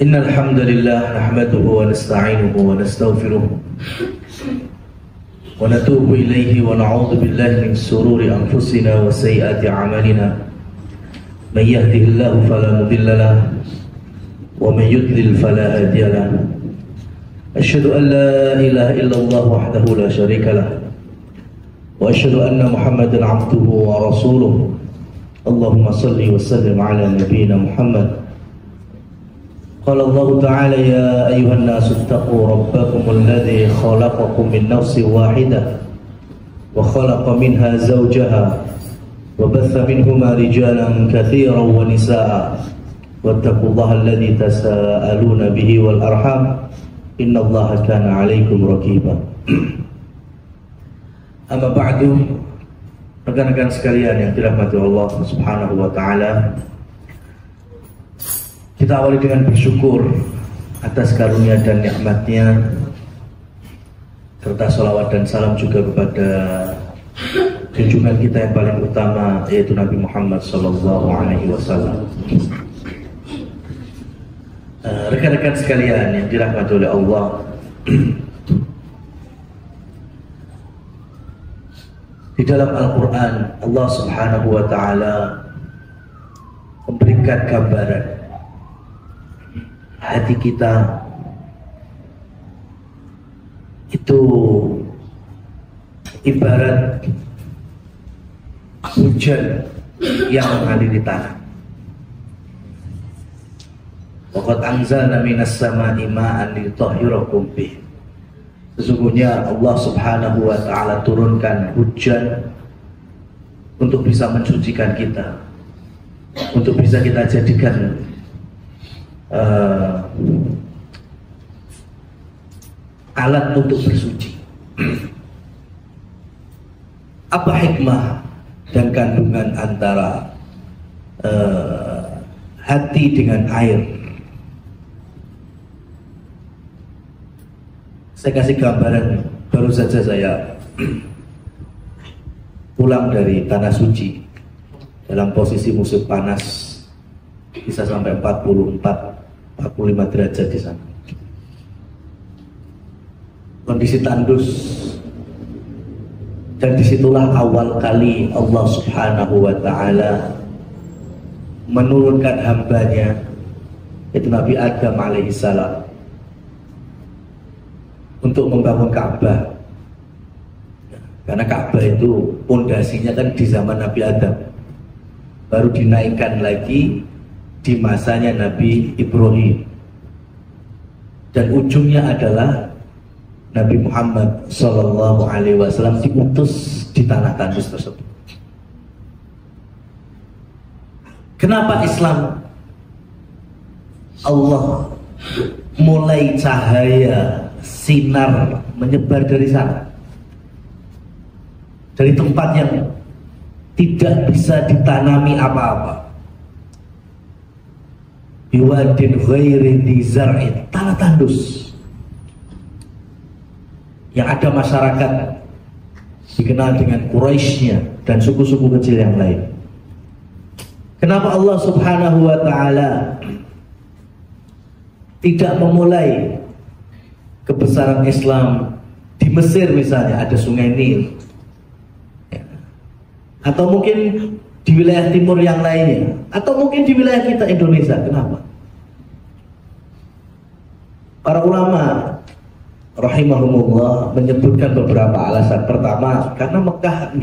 إن الحمد لله نحمده ونستعينه ونستغفره ونتوب إليه ونعوذ بالله من شرور أنفسنا وسيئات أعمالنا من يهده الله فلا مضل له ومن يضلل فلا هادي له أشهد أن لا إله إلا الله وحده لا شريك له وأشهد أن محمدا عبده ورسوله اللهم صل وسلم على نبينا محمد. قال الله تعالى يا أيها الناس اتقوا ربكم الذي خلقكم من نفس واحدة وخلق منها زوجها وبث منهما رجالا كثيرا ونساء واتقوا الله الذي تساءلون به والأرحام إن الله كان عليكم رقيبا. Amma ba'du, rekan-rekan sekalian yang dirahmati Allah Subhanahu wa taala. Kita awali dengan bersyukur atas karunia dan nikmatnya, serta salawat dan salam juga kepada junjungan kita yang paling utama, yaitu Nabi Muhammad sallallahu alaihi wasallam. Rekan-rekan sekalian yang dirahmati oleh Allah, di dalam Al-Quran Allah Subhanahu wa ta'ala memberikan gambaran hati kita itu ibarat hujan yang mengaliri tanah. Wa qad anzalna minas sama'i ma'an litahhirakum bih. Sesungguhnya Allah Subhanahu wa ta'ala turunkan hujan untuk bisa mensucikan kita, untuk bisa kita jadikan alat untuk bersuci. Apa hikmah dan kandungan antara hati dengan air? Saya kasih gambaran, baru saja saya pulang dari Tanah Suci dalam posisi musim panas, bisa sampai 44-45 derajat di sana. Kondisi tandus, dan disitulah awal kali Allah Subhanahu wa ta'ala menurunkan hambanya, yaitu Nabi Adam alaihissalam, untuk membangun Ka'bah. Karena Ka'bah itu pondasinya kan di zaman Nabi Adam, baru dinaikkan lagi di masanya Nabi Ibrahim, dan ujungnya adalah Nabi Muhammad Sallallahu Alaihi Wasallam diutus di tanah tandus tersebut. Kenapa Islam? Allah mulai cahaya sinar menyebar dari sana, dari tempat yang tidak bisa ditanami apa-apa. Biwadin ghairi dzi zar'in, tanah tandus yang ada masyarakat dikenal dengan Quraisynya dan suku-suku kecil yang lain. Kenapa Allah Subhanahu wa ta'ala tidak memulai kebesaran Islam di Mesir misalnya, ada sungai Nil, atau mungkin di wilayah timur yang lainnya, atau mungkin di wilayah kita Indonesia? Kenapa? Para ulama rahimahumullah menyebutkan beberapa alasan. Pertama, karena Mekah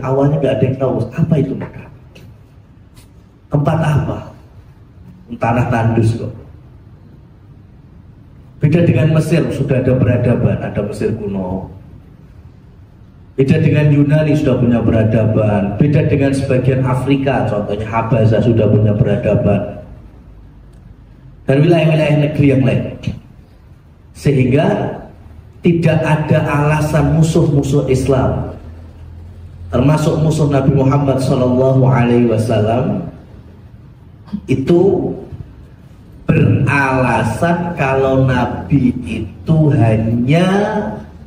awalnya nggak ada yang tahu apa itu Mekah, tempat apa, tanah tandus kok. Beda dengan Mesir, sudah ada peradaban, ada Mesir kuno. Beda dengan Yunani, sudah punya peradaban. Beda dengan sebagian Afrika, contohnya Habasha, sudah punya peradaban. Dan wilayah-wilayah negeri yang lain. Sehingga tidak ada alasan musuh-musuh Islam, termasuk musuh Nabi Muhammad SAW, itu beralasan kalau Nabi itu hanya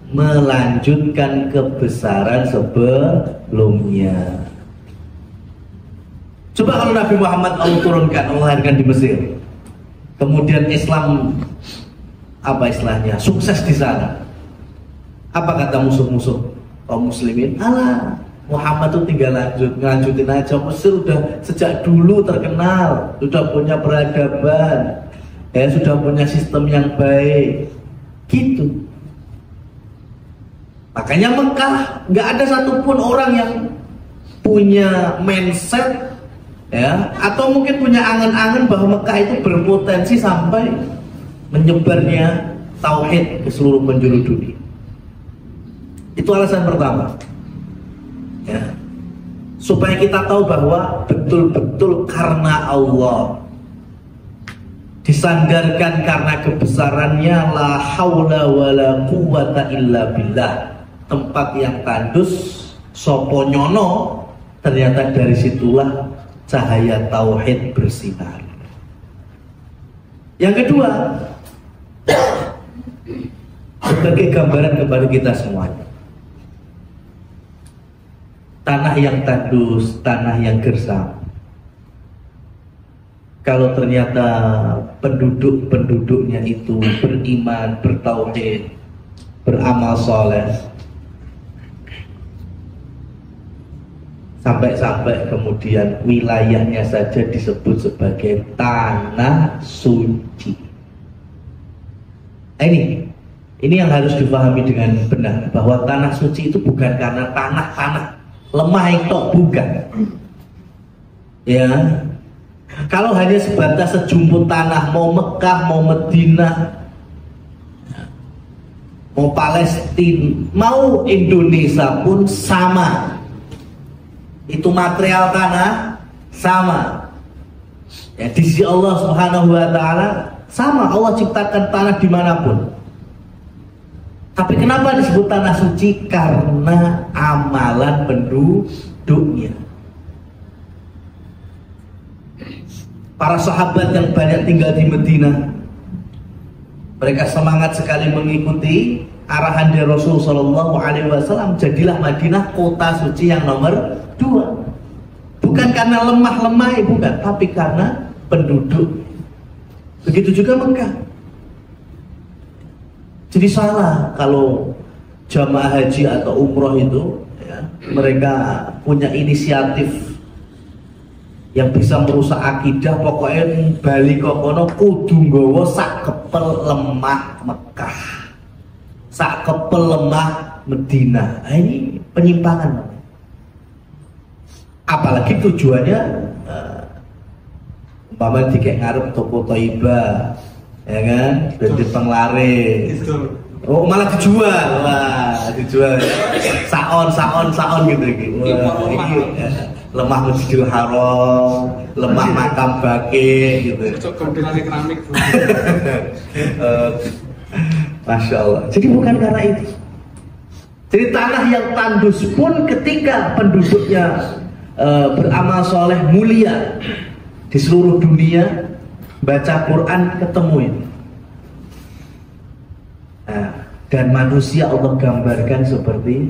melanjutkan kebesaran sebelumnya. Coba kalau Nabi Muhammad Allah turunkan, Allah lahirkan di Mesir, kemudian Islam apa istilahnya sukses di sana, apa kata musuh-musuh kaum muslimin? Alah, Muhammad tuh tinggal lanjutin aja. Mesir udah sejak dulu terkenal, sudah punya peradaban, ya sudah punya sistem yang baik, gitu. Makanya Mekah nggak ada satupun orang yang punya mindset, ya, atau mungkin punya angan-angan bahwa Mekah itu berpotensi sampai menyebarnya tauhid ke seluruh penjuru dunia. Itu alasan pertama, ya, supaya kita tahu bahwa betul-betul karena Allah, disandarkan karena kebesarannya, la haula wala quwata illa billah. Tempat yang tandus sopo nyono, ternyata dari situlah cahaya tauhid bersinar. Yang kedua, sebagai gambaran kepada kita semuanya, tanah yang tandus, tanah yang gersam. Kalau ternyata penduduk-penduduknya itu beriman, bertauhid, beramal soleh, sampai-sampai kemudian wilayahnya saja disebut sebagai tanah suci. Ini yang harus dipahami dengan benar, bahwa tanah suci itu bukan karena tanah-tanah lemah itu, bukan. Ya, kalau hanya sebatas sejumput tanah, mau Mekah, mau Madinah, mau Palestina, mau Indonesia pun sama. Itu material tanah sama, ya, di sisi Allah Subhanahu wa Ta'ala sama. Allah ciptakan tanah dimanapun. Tapi kenapa disebut tanah suci? Karena amalan penduduknya. Para sahabat yang banyak tinggal di Madinah, mereka semangat sekali mengikuti arahan dari Rasul Shallallahu Alaihi Wasallam. Jadilah Madinah kota suci yang nomor 2. Bukan karena lemah-lemah, bukan, tapi karena penduduk. Begitu juga Mekah. Jadi salah kalau jamaah haji atau umroh itu, ya, mereka punya inisiatif yang bisa merusak akidah. Pokoknya bali kok kono kudu nggawa sak kepel lemah Mekah, sak kepel lemah Madinah. Nah, ini penyimpangan. Apalagi tujuannya umpama dikek ngarep toko Thaibah, ya kan, jadi penglaris. Oh, malah dijual. Wah, dijual. Saon gitu. Wah, ini lemah Masjidil Haram, lemah makam Baqi gitu. Keramik. Masya Allah. Jadi bukan karena itu. Jadi tanah yang tandus pun ketika penduduknya beramal soleh mulia di seluruh dunia, baca Quran ketemu ini. Nah, dan manusia Allah gambarkan seperti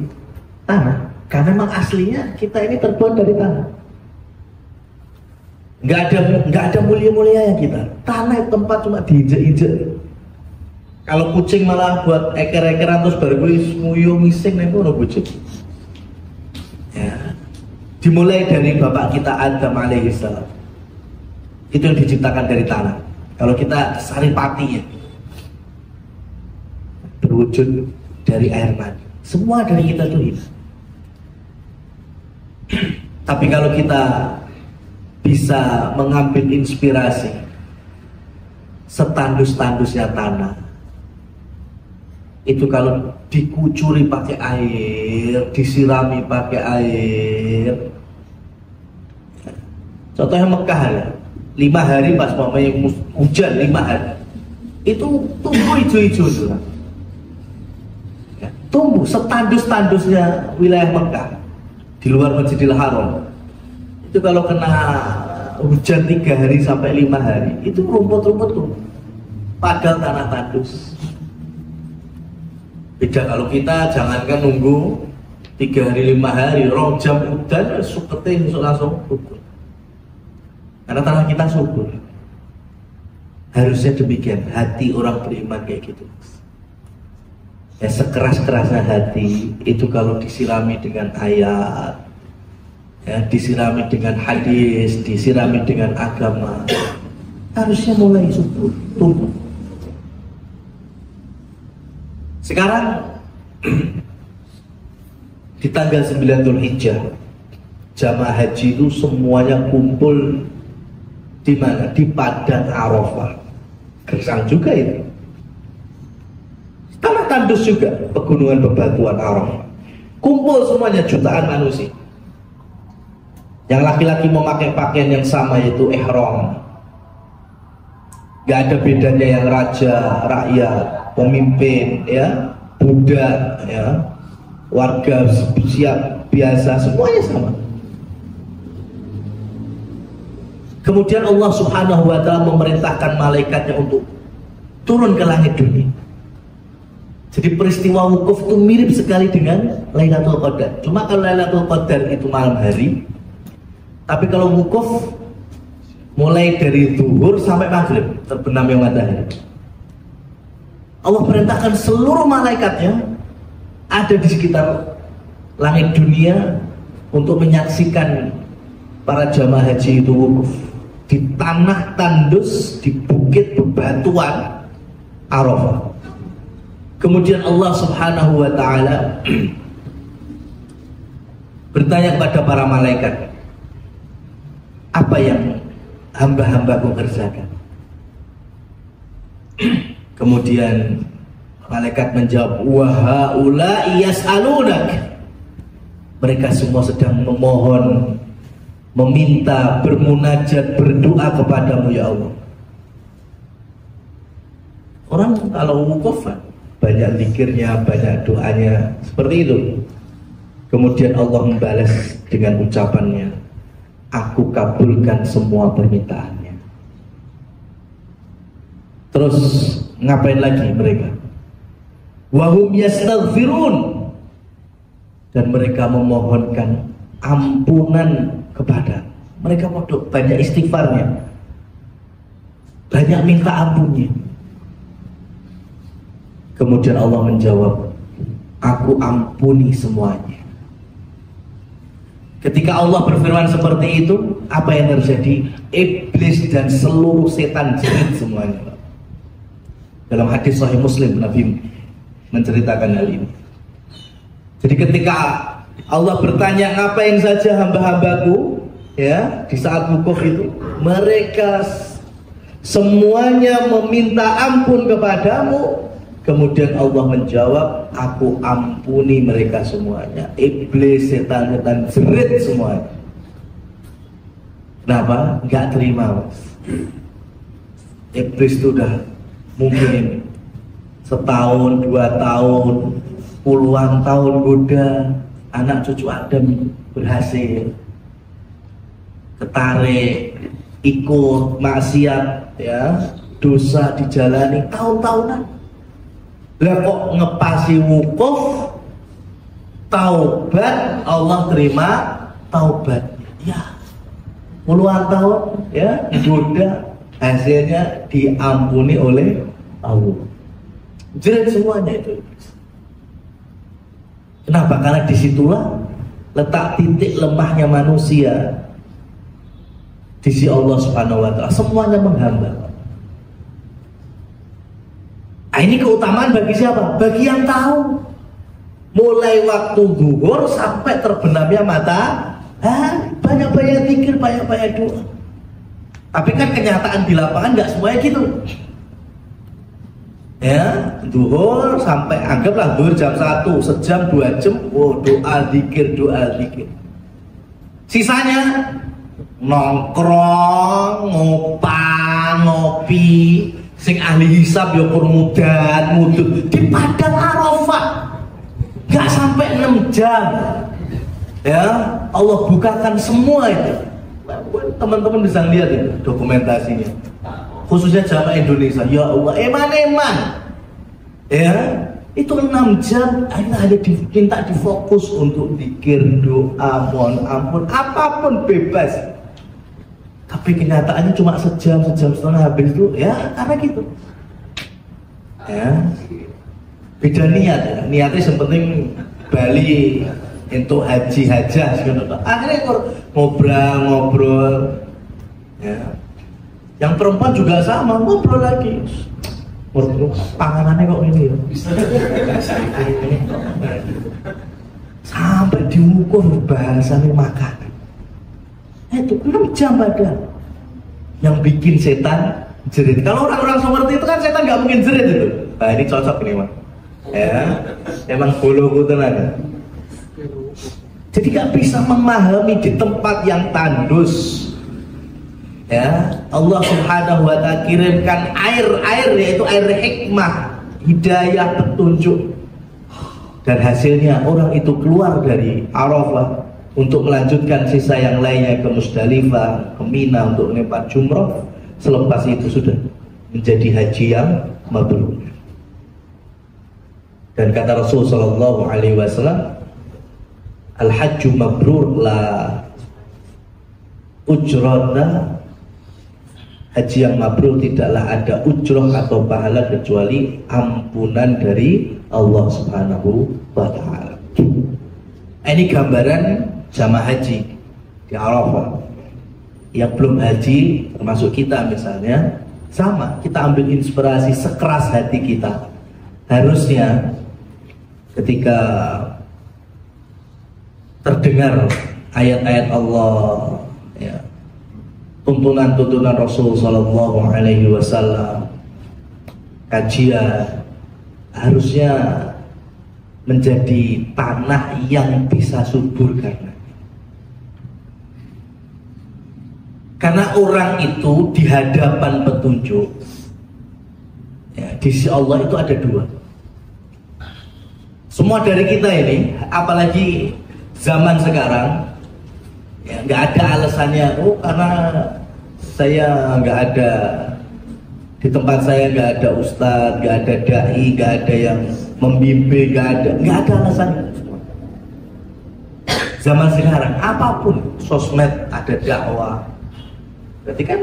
tanah, karena memang aslinya kita ini terbuat dari tanah. Nggak ada mulia-mulianya kita. Tanah tempat cuma diinjek-injek. Kalau kucing malah buat eker-ekeran terus baru nguyu ngising nih pun bujuk. Ya. Dimulai dari bapak kita Adam alaihissalam. Itu yang diciptakan dari tanah. Kalau kita saripatinya berwujud dari air mani. Semua dari kita itu hidup. Tapi kalau kita bisa mengambil inspirasi setandus-tandusnya tanah, itu kalau dikucuri pakai air, disirami pakai air. Contohnya Mekah ya, 5 hari pas mamanya hujan 5 hari, itu tumbuh hijau-hijau ya, tumbuh setandus-tandusnya wilayah Mekah di luar Masjidil Haram. Itu kalau kena hujan 3 hari sampai 5 hari, itu rumput-rumput tuh, padahal tanah tandus. Beda kalau kita, jangankan nunggu 3 hari 5 hari, 2 jam udan sukete langsung subur. Karena tanah kita subur. Harusnya demikian hati orang beriman kayak gitu. Ya, sekeras-kerasnya hati itu kalau disirami dengan ayat, ya, disirami dengan hadis, disirami dengan agama, harusnya mulai subur, tumbuh. Sekarang di tanggal 9 Dzulhijjah, jamaah haji itu semuanya kumpul di mana? Di Padang Arafah. Gersang juga itu. Tanah tandus juga, pegunungan bebatuan Arafah. Kumpul semuanya jutaan manusia. Yang laki-laki memakai pakaian yang sama yaitu ihram. Gak ada bedanya yang raja, rakyat, pemimpin, ya, budak, ya, warga siap biasa, semuanya sama. Kemudian Allah Subhanahu wa ta'ala memerintahkan malaikatnya untuk turun ke langit dunia. Jadi peristiwa wukuf itu mirip sekali dengan Lailatul Qadar. Cuma kalau Lailatul Qadar itu malam hari, tapi kalau wukuf mulai dari zuhur sampai maghrib terbenamnya matahari. Allah perintahkan seluruh malaikatnya ada di sekitar langit dunia untuk menyaksikan para jamaah haji itu wukuf di tanah tandus, di bukit bebatuan Arafah. Kemudian Allah Subhanahu wa ta'ala bertanya kepada para malaikat, apa yang hamba-hambaku kerjakan? Kemudian malaikat menjawab, wa haula'i yas'alunak. Mereka semua sedang memohon, meminta, bermunajat, berdoa kepadamu ya Allah. Orang kalau wukuf banyak zikirnya, banyak doanya, seperti itu. Kemudian Allah membalas dengan ucapannya, aku kabulkan semua permintaannya. Terus ngapain lagi mereka? Wahum yastaghfirun, dan mereka memohonkan ampunan kepada mereka. Banyak istighfarnya, banyak minta ampunnya. Kemudian Allah menjawab, aku ampuni semuanya. Ketika Allah berfirman seperti itu, apa yang terjadi? Iblis dan seluruh setan jerit semuanya. Dalam hadis Sahih Muslim, Nabi menceritakan hal ini. Jadi ketika Allah bertanya, ngapain saja hamba-hambaku, ya, di saat wukuf itu, mereka semuanya meminta ampun kepadamu. Kemudian Allah menjawab, aku ampuni mereka semuanya. Iblis, setan-setan jerit semuanya. Kenapa? Gak terima, Mas. Iblis itu udah mungkin setahun, 2 tahun, puluhan tahun goda anak cucu Adam berhasil, ketarik, ikut maksiat, ya, dosa dijalani tahun-tahunan. Lah kok ngepasi wukuf, taubat, Allah terima taubat. Ya, puluhan tahun, ya, goda, hasilnya diampuni oleh Allah. Jerit semuanya itu. Kenapa? Karena disitulah letak titik lemahnya manusia di sisi Allah Subhanahu wa ta'ala. Semuanya menghamba. Nah, ini keutamaan bagi siapa? Bagi yang tahu. Mulai waktu zuhur sampai terbenamnya matahari, banyak-banyak zikir, banyak-banyak doa. Tapi kan kenyataan di lapangan nggak semuanya gitu. Ya, zuhur sampai, anggaplah zuhur jam 1, sejam 2 jam, oh, doa zikir, doa zikir. Sisanya nongkrong, ngopang, ngopi, sing ahli hisab ya kurmudan, mudut di Padang Arafah. Gak sampai 6 jam. Ya, Allah bukakan semua itu. Teman-teman bisa lihat itu dokumentasinya. Khususnya jamaah Indonesia. Ya Allah, eman-eman. Ya, itu 6 jam hanya diminta difokus untuk zikir, doa, mohon ampun, apapun bebas. Tapi kenyataannya cuma sejam setengah habis itu, ya karena gitu. Ya, beda niat ya. Niatnya sepenting Bali untuk haji hajah akhirnya ngobrol ya. Yang perempuan juga sama, ngobrol lagi, panganannya kok ini ya? Sampai diukur bahasanya makanan itu 6 jam padahal. Yang bikin setan jerit. Kalau orang-orang seperti itu kan setan nggak mungkin jerit itu. Nah ini cocok nih Mas. Ya, emang boloku tenaga. Jadi gak bisa memahami di tempat yang tandus. Ya, Allah Subhanahu wa ta'ala kirimkan air yaitu air hikmah, hidayah, petunjuk. Dan hasilnya orang itu keluar dari Arafah untuk melanjutkan sisa yang lainnya ke Musdalifah, ke Mina untuk melempar jumrah. Selepas itu sudah menjadi haji yang mabrur. Dan kata Rasul sallallahu alaihi wasallam, al-hajju mabrur la ujrata, haji yang mabrur tidaklah ada ujroh atau pahala kecuali ampunan dari Allah Subhanahu wa ta'ala. Ini gambaran jamaah haji di Arafah. Yang belum haji termasuk kita misalnya, sama, kita ambil inspirasi sekeras hati kita. Harusnya ketika terdengar ayat-ayat Allah, ya, tuntunan-tuntunan Rasul Sallallahu Alaihi Wasallam, kajian, harusnya menjadi tanah yang bisa subur karena orang itu di hadapan petunjuk, ya, di sisi Allah itu ada dua. Semua dari kita ini, apalagi zaman sekarang, ya, nggak ada alasannya. Oh, karena saya nggak ada di tempat saya, nggak ada ustadz, nggak ada dai, nggak ada yang membimbing, nggak ada alasannya. Zaman sekarang, apapun sosmed ada dakwah. Berarti kan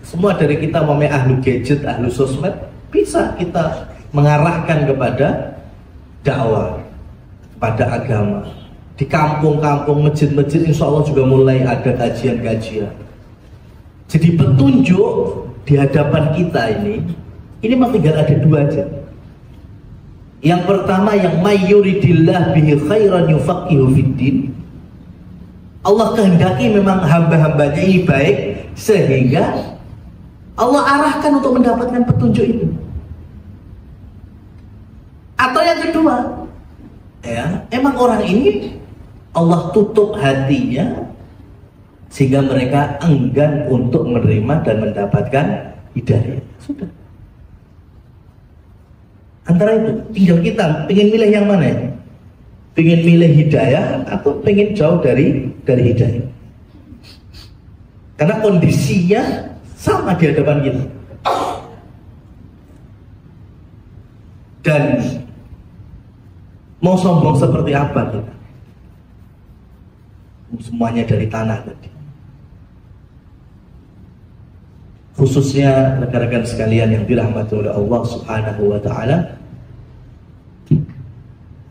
semua dari kita ahlu gadget, ahlu sosmed, bisa kita mengarahkan kepada dakwah, kepada agama. Di kampung-kampung, masjid-masjid insya Allah juga mulai ada kajian-kajian. Jadi petunjuk di hadapan kita ini memang tinggal ada dua aja. Yang pertama, yang mayyuridillah bihi khairan yufaqihu fiddin. Allah kehendaki memang hamba-hambanya ini baik, sehingga Allah arahkan untuk mendapatkan petunjuk itu. Atau yang kedua, ya, emang orang ini Allah tutup hatinya sehingga mereka enggan untuk menerima dan mendapatkan hidayah. Sudah. Antara itu, tinggal kita pengen milih yang mana ya? Pengen milih hidayah atau pengen jauh dari hidayah? Karena kondisinya sama di hadapan kita. Dan mau sombong seperti apa kita? Semuanya dari tanah tadi. Khususnya rekan-rekan sekalian yang dirahmati oleh Allah Subhanahu wa ta'ala,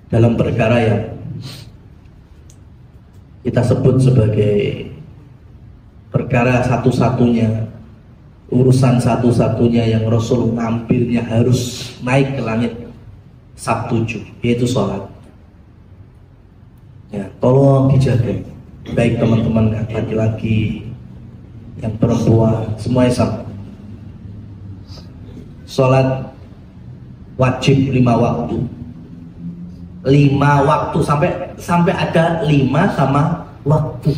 dalam perkara yang kita sebut sebagai perkara satu-satunya, urusan satu-satunya yang Rasul nampilnya harus naik ke langit Sabtu 7, yaitu sholat. Ya, tolong dijaga, baik teman-teman laki-laki, yang perempuan, semuanya sama. Sholat wajib 5 waktu. 5 waktu sampai ada 5 sama waktu.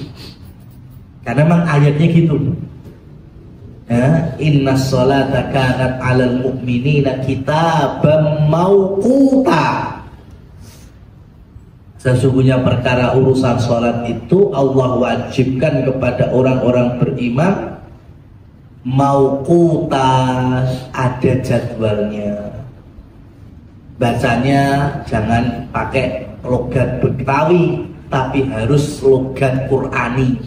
Karena memang ayatnya gitu. Ya, inna sholata kanat 'alal mu'minina kitaban mauquta. Sesungguhnya perkara urusan sholat itu Allah wajibkan kepada orang-orang beriman mauquta, ada jadwalnya. Bacanya jangan pakai logat Betawi, tapi harus logat Qur'ani.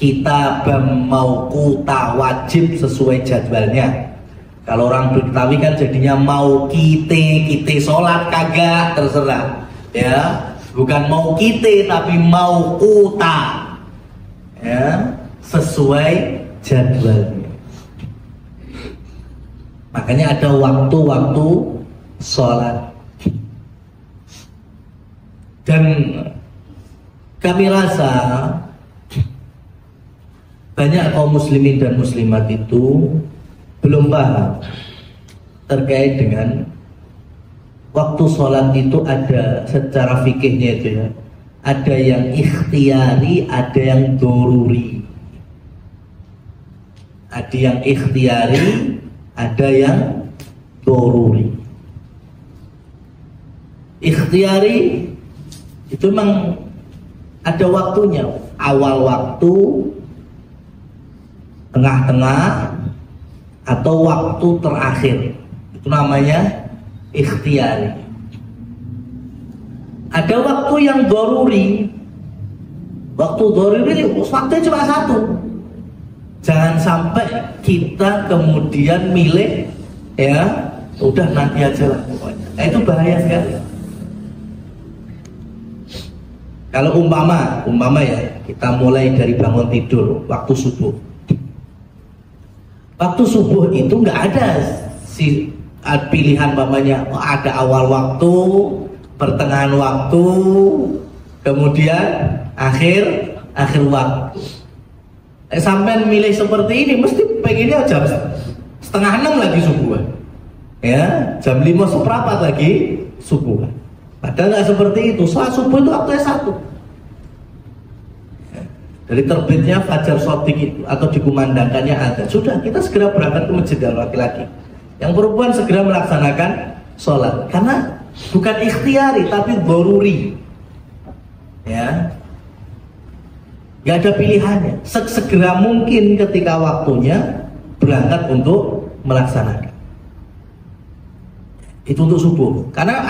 kita mauquta, wajib sesuai jadwalnya. Kalau orang Betawi kan jadinya mau kita sholat kagak, terserah ya, bukan mau kita tapi mau kuta ya, sesuai jadwalnya. Makanya ada waktu-waktu sholat. Dan kami rasa banyak kaum muslimin dan muslimat itu belum paham terkait dengan waktu sholat itu. Ada secara fikihnya itu ya, ada yang ikhtiari, ada yang doruri. Ada yang ikhtiari, ada yang doruri. Ikhtiari itu memang ada waktunya, awal waktu, tengah-tengah, atau waktu terakhir. Itu namanya ikhtiari. Ada waktu yang doruri. Waktu doruri waktunya cuma satu. Jangan sampai kita kemudian milih ya, udah nanti aja lah pokoknya. Nah, itu bahaya sekali. Kalau umpama ya, kita mulai dari bangun tidur waktu subuh. Waktu subuh itu nggak ada pilihan umpamanya, ada awal waktu, pertengahan waktu, kemudian akhir waktu. Sampai milih seperti ini mesti pengennya jam 5:30 lagi subuh ya, jam 5:15 lagi subuh. Padahal nggak seperti itu. Sholat subuh itu waktunya satu. Dari terbitnya fajar shodiq itu atau dikumandangkannya adzan, sudah kita segera berangkat ke masjid dan laki-laki. Yang perempuan segera melaksanakan sholat, karena bukan ikhtiari tapi doruri. Ya, nggak ada pilihannya. Segera mungkin ketika waktunya berangkat untuk melaksanakan. Itu untuk subuh. Karena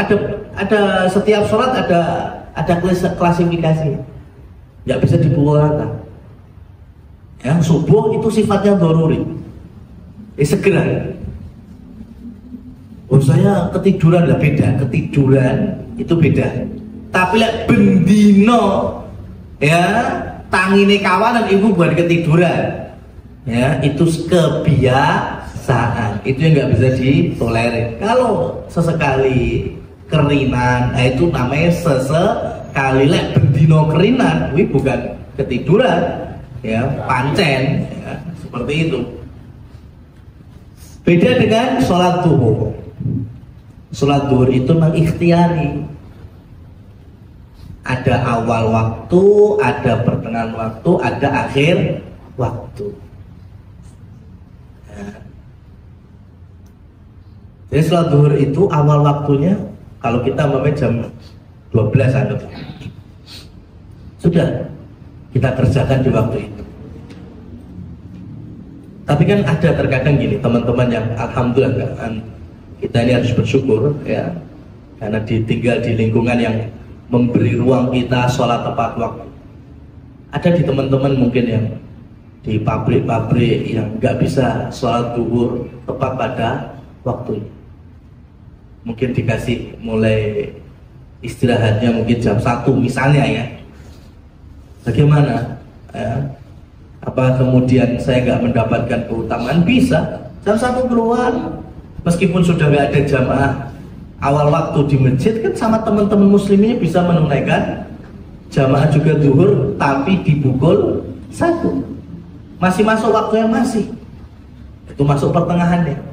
ada setiap sholat ada klasifikasi. Nggak bisa dipukul rata. Yang subuh itu sifatnya doruri. Segera. Oh saya ketiduran, lah beda. Ketiduran itu beda. Tapi lek bendino ya, tangine kawanan ibu bukan ketiduran. Ya, itu kebiasaan. Itu yang nggak bisa ditolerir. Kalau sesekali kerinan, nah itu namanya sesekali. Lek bendino kerinan, wih bukan ketiduran, ya pancen, ya, seperti itu. Beda dengan sholat duhur. Sholat duhur itu memang ikhtiari. Ada awal waktu, ada pertengahan waktu, ada akhir waktu. Ya. Jadi sholat duhur itu awal waktunya, kalau kita memang jam 12 anggap. Sudah kita kerjakan di waktu itu. Tapi kan ada terkadang gini, teman-teman yang alhamdulillah kita ini harus bersyukur ya, karena ditinggal di lingkungan yang memberi ruang kita sholat tepat waktu. Ada di teman-teman mungkin yang di pabrik-pabrik yang nggak bisa sholat duhur tepat pada waktunya. Mungkin dikasih mulai istirahatnya mungkin jam 1 misalnya ya. Bagaimana? Ya. Apa kemudian saya nggak mendapatkan keutamaan? Bisa. Jam 1 keluar, meskipun sudah nggak ada jamaah awal waktu di masjid, kan sama teman-teman muslimnya bisa menunaikan jamaah juga zuhur, tapi di pukul 1. Masih masuk waktu yang masih. Itu masuk pertengahannya.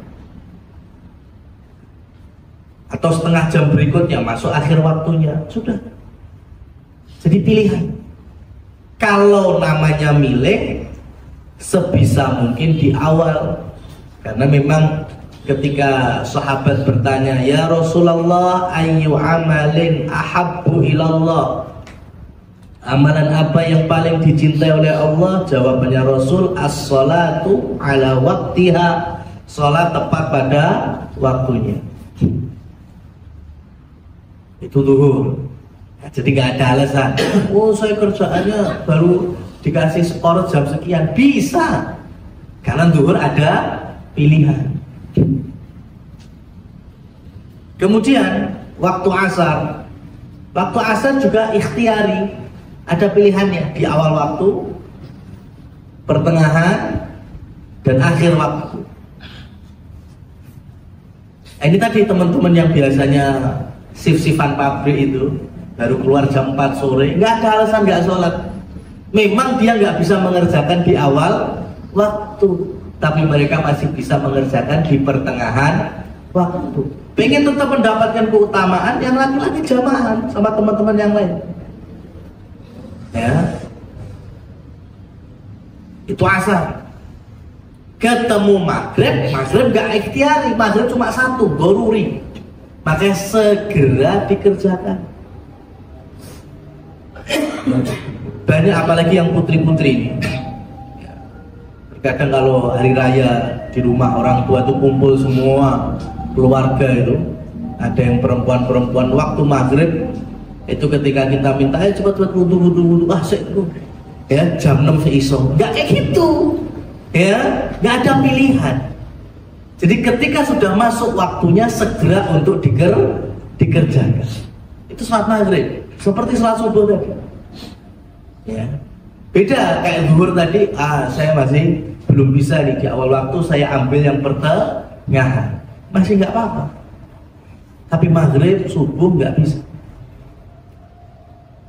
Atau setengah jam berikutnya masuk akhir waktunya. Sudah. Jadi pilihan. Kalau namanya milih, sebisa mungkin di awal. Karena memang ketika sahabat bertanya, ya Rasulullah, ayyu amalin ahabbu ilallah, amalan apa yang paling dicintai oleh Allah? Jawabannya Rasul, as-salatu ala waktiha, salat tepat pada waktunya. Itu zuhur. Jadi nggak ada alasan. Oh saya kerjaannya baru dikasih skor jam sekian, bisa. Karena zuhur ada pilihan. Kemudian waktu asar. Waktu asar juga ikhtiari, ada pilihannya di awal waktu, pertengahan, dan akhir waktu. Ini tadi teman-teman yang biasanya shift-shiftan pabrik itu baru keluar jam 4 sore, nggak ada alasan nggak sholat. Memang dia nggak bisa mengerjakan di awal waktu, tapi mereka masih bisa mengerjakan di pertengahan waktu. Pengen tetap mendapatkan keutamaan, yang laki-laki jamaah sama teman-teman yang lain. Ya, itu asar. Ketemu maghrib gak ikhtiari, maghrib cuma satu, doruri, makanya segera dikerjakan. Banyak apalagi yang putri-putri ini. Kadang kalau hari raya di rumah orang tua itu kumpul semua keluarga itu, ada yang perempuan-perempuan waktu maghrib itu ketika kita minta cepat-cepat wudu, ya jam 6 seiso, nggak kayak gitu. Ya, nggak ada pilihan. Jadi ketika sudah masuk waktunya segera untuk dikerjakan. Itu sholat maghrib, seperti sholat subuh tadi. Ya, beda kayak zuhur tadi. Saya masih belum bisa nih di awal waktu, saya ambil yang pertengahan, masih nggak apa-apa. Tapi maghrib, subuh nggak bisa.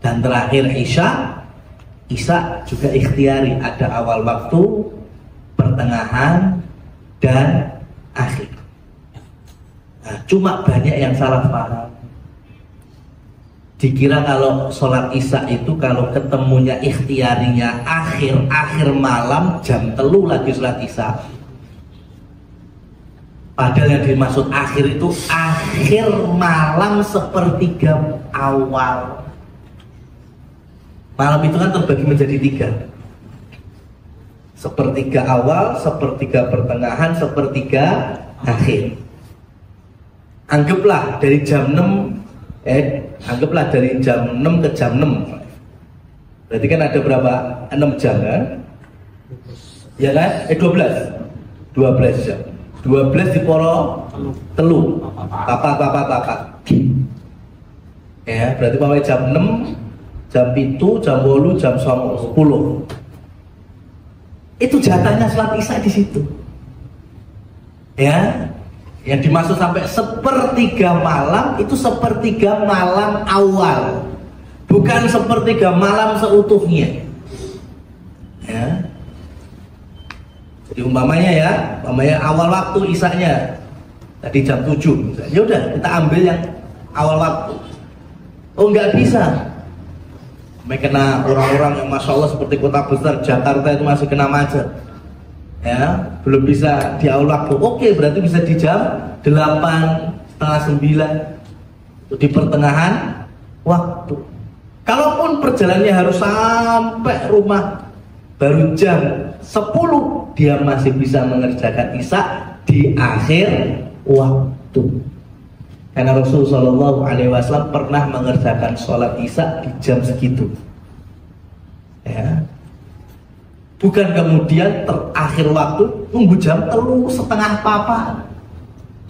Dan terakhir isya juga ikhtiari, ada awal waktu, pertengahan, dan akhir. Nah, cuma banyak yang salah paham. Dikira kalau sholat isya itu kalau ketemunya ikhtiarinya akhir malam jam 3 lagi sholat isya. Padahal yang dimaksud akhir itu akhir malam sepertiga awal. Malam itu kan terbagi menjadi 3. Sepertiga awal, sepertiga pertengahan, sepertiga akhir. Anggaplah dari jam 6 anggaplah dari jam 6 ke jam 6. Berarti kan ada berapa? 6 jam kan? Ya kan? 12 jam. 12 di poro telu. Papat. Ya, berarti pamit jam 6, jam 7, jam 8, jam 10. Itu jatahnya sholat isya di situ. Ya, yang dimaksud sampai sepertiga malam itu sepertiga malam awal, bukan sepertiga malam seutuhnya. Ya. Jadi umpamanya awal waktu isyanya tadi jam 7 misalnya. Ya udah, kita ambil yang awal waktu. Oh, nggak bisa. Kena orang-orang yang masya Allah seperti kota besar Jakarta itu masih kena macet, ya belum bisa di awal waktu. Oke, berarti bisa di jam 8, setengah 9, di pertengahan waktu. Kalaupun perjalanannya harus sampai rumah baru jam 10, dia masih bisa mengerjakan isya di akhir waktu. Karena Rasulullah SAW pernah mengerjakan sholat isya di jam segitu. Ya. Bukan kemudian terakhir waktu tunggu jam 3:30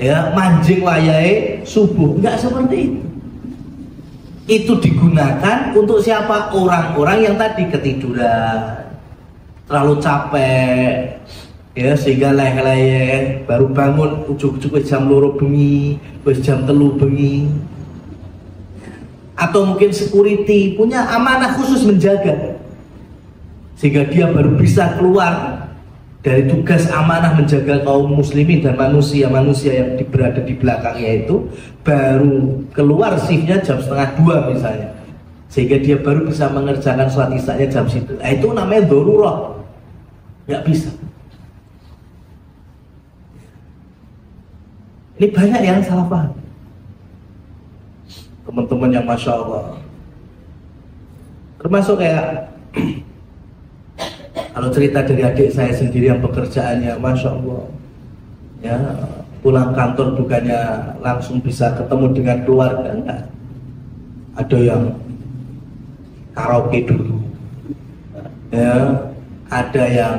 ya mancing wayahe subuh. Enggak seperti itu. Itu digunakan untuk siapa? Orang-orang yang tadi ketiduran, terlalu capek, ya sehingga leleh baru bangun ujuk-ujuk jam 2 bengi, jam 3 bengi. Atau mungkin security punya amanah khusus menjaga, sehingga dia baru bisa keluar dari tugas amanah menjaga kaum muslimin dan manusia-manusia yang berada di belakangnya itu, baru keluar shiftnya jam 1:30 misalnya, sehingga dia baru bisa mengerjakan sholat isyanya jam situ. Nah, itu namanya darurah, nggak bisa. Ini banyak yang salah paham. Teman-teman yang masya Allah, termasuk kayak kalau cerita dari adik saya sendiri yang pekerjaannya masya Allah, ya pulang kantor bukannya langsung bisa ketemu dengan keluarga, enggak. Ada yang karaoke dulu, Ya, ada yang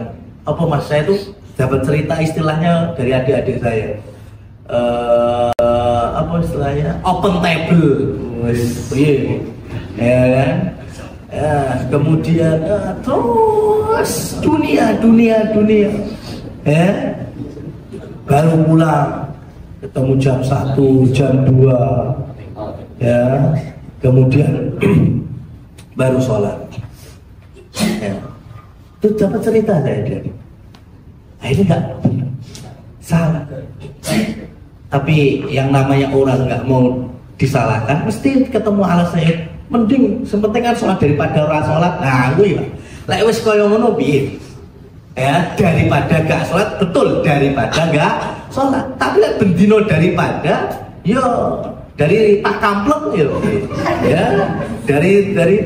apa mas, saya itu dapat cerita istilahnya dari adik-adik saya. Apa istilahnya? Open table. Ya kan? Ya, kemudian terus dunia. Ya. Baru pulang ketemu jam 1, jam 2. Ya. Kemudian baru sholat. Ya. Itu dapat cerita saya dari. Nah, ini enggak salah. Tapi yang namanya orang nggak mau disalahkan, mesti ketemu alasannya. Mending sepenting kan sholat daripada ora sholat. Nah, gue ya. Lek wis koyo ngono piye? Ya, daripada gak sholat, betul, daripada gak sholat. Tapi lek bendino daripada, yo dari tak kampleng yo. Ya, dari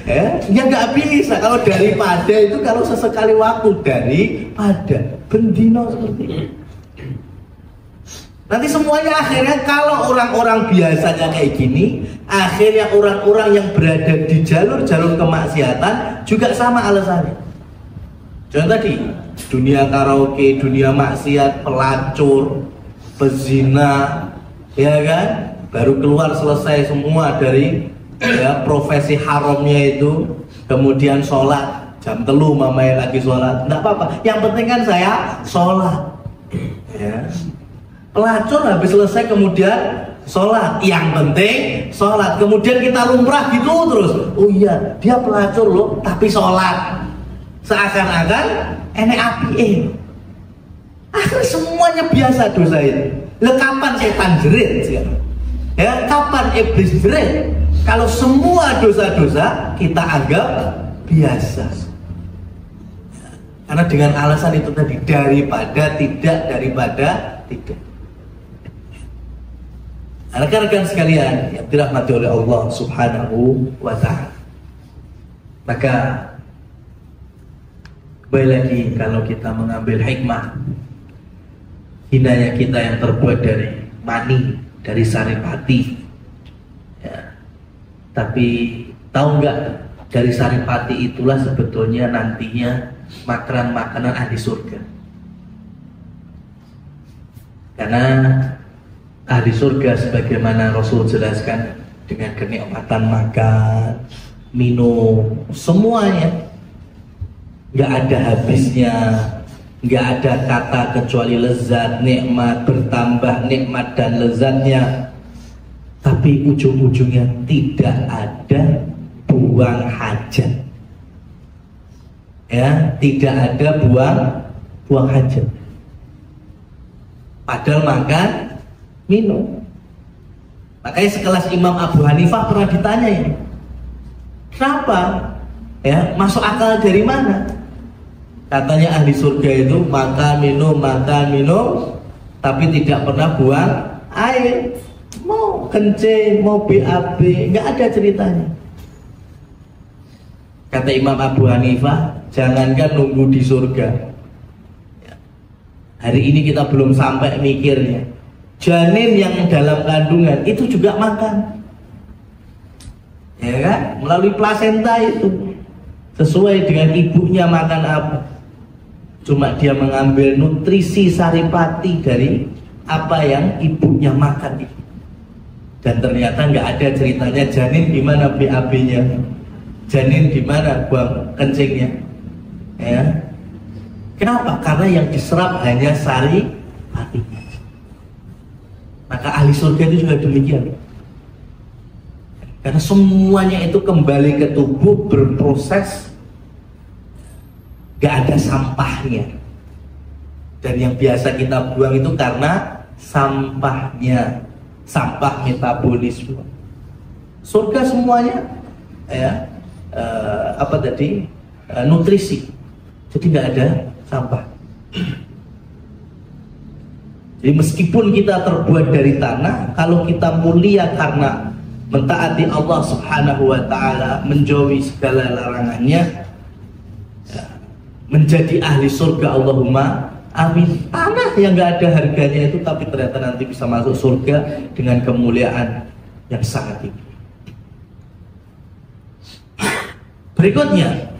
ya nggak bisa. Kalau daripada itu kalau sesekali waktu, daripada bendino seperti itu. Nanti semuanya akhirnya kalau orang-orang biasanya kayak gini, akhirnya orang-orang yang berada di jalur-jalur kemaksiatan juga sama alasannya. Contoh tadi, dunia karaoke, dunia maksiat, pelacur, pezina, ya kan? Baru keluar selesai semua dari ya, profesi haramnya itu, kemudian sholat jam 3 mamanya lagi sholat, enggak apa-apa. Yang penting kan saya sholat. Ya. Pelacur habis selesai kemudian sholat, yang penting sholat. Kemudian kita lumrah gitu terus. Oh iya, dia pelacur loh, tapi sholat. Seakan-akan enek api. Akhirnya semuanya biasa dosa itu. Lah kapan setan jerit? Ya, kapan iblis jerit? Kalau semua dosa-dosa kita anggap biasa. Karena dengan alasan itu tadi, daripada tidak. Rekan-rekan sekalian yang dirahmati oleh Allah Subhanahu wa ta'ala. Maka kembali lagi, kalau kita mengambil hikmah, hinanya kita yang terbuat dari mani, dari saripati. Ya. Tapi tahu nggak, dari saripati itulah sebetulnya nantinya makanan-makanan ahli surga. Karena ahli surga sebagaimana Rasul jelaskan, dengan kenikmatan makan, minum, semuanya nggak ada habisnya, nggak ada kata kecuali lezat, nikmat, bertambah nikmat dan lezatnya. Tapi ujung-ujungnya tidak ada buang hajat. Ya, tidak ada buang hajat. Padahal makan, minum. Makanya sekelas Imam Abu Hanifah pernah ditanya ini, kenapa? Ya, masuk akal dari mana? Katanya ahli surga itu makan minum, tapi tidak pernah buang air. Mau kencing, mau BAB, nggak ada ceritanya. Kata Imam Abu Hanifah, jangankan nunggu di surga. Hari ini kita belum sampai mikirnya. Janin yang dalam kandungan itu juga makan, ya kan? Melalui plasenta itu, sesuai dengan ibunya makan apa. Cuma dia mengambil nutrisi saripati dari apa yang ibunya makan itu. Dan ternyata nggak ada ceritanya janin di mana BAB-nya, janin di mana buang kencingnya. Ya. Kenapa? Karena yang diserap hanya saripati. Maka ahli surga itu juga demikian. Karena semuanya itu kembali ke tubuh, berproses, gak ada sampahnya. Dan yang biasa kita buang itu karena sampahnya, sampah metabolisme. Surga semuanya ya, nutrisi. Jadi gak ada sampah. Jadi meskipun kita terbuat dari tanah, kalau kita mulia karena mentaati Allah Subhanahu wa ta'ala, menjauhi segala larangannya, ya, menjadi ahli surga, Allahumma amin. Tanah yang gak ada harganya itu, tapi ternyata nanti bisa masuk surga dengan kemuliaan yang sangat tinggi. Berikutnya,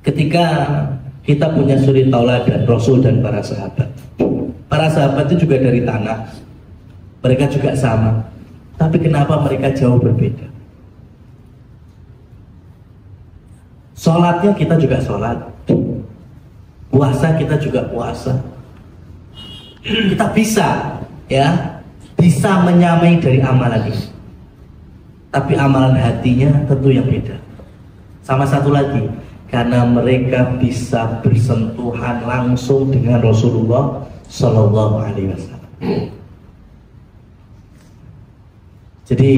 Ketika kita punya suri tauladan Rasul dan para sahabat. Para sahabat itu juga dari tanah, mereka juga sama. Tapi kenapa mereka jauh berbeda? Sholatnya kita juga sholat, puasa kita juga puasa. Kita bisa, ya, bisa menyamai dari amalan ini. Tapi amalan hatinya tentu yang beda. Sama satu lagi, karena mereka bisa bersentuhan langsung dengan Rasulullah Shallallahu Alaihi Wasallam. Jadi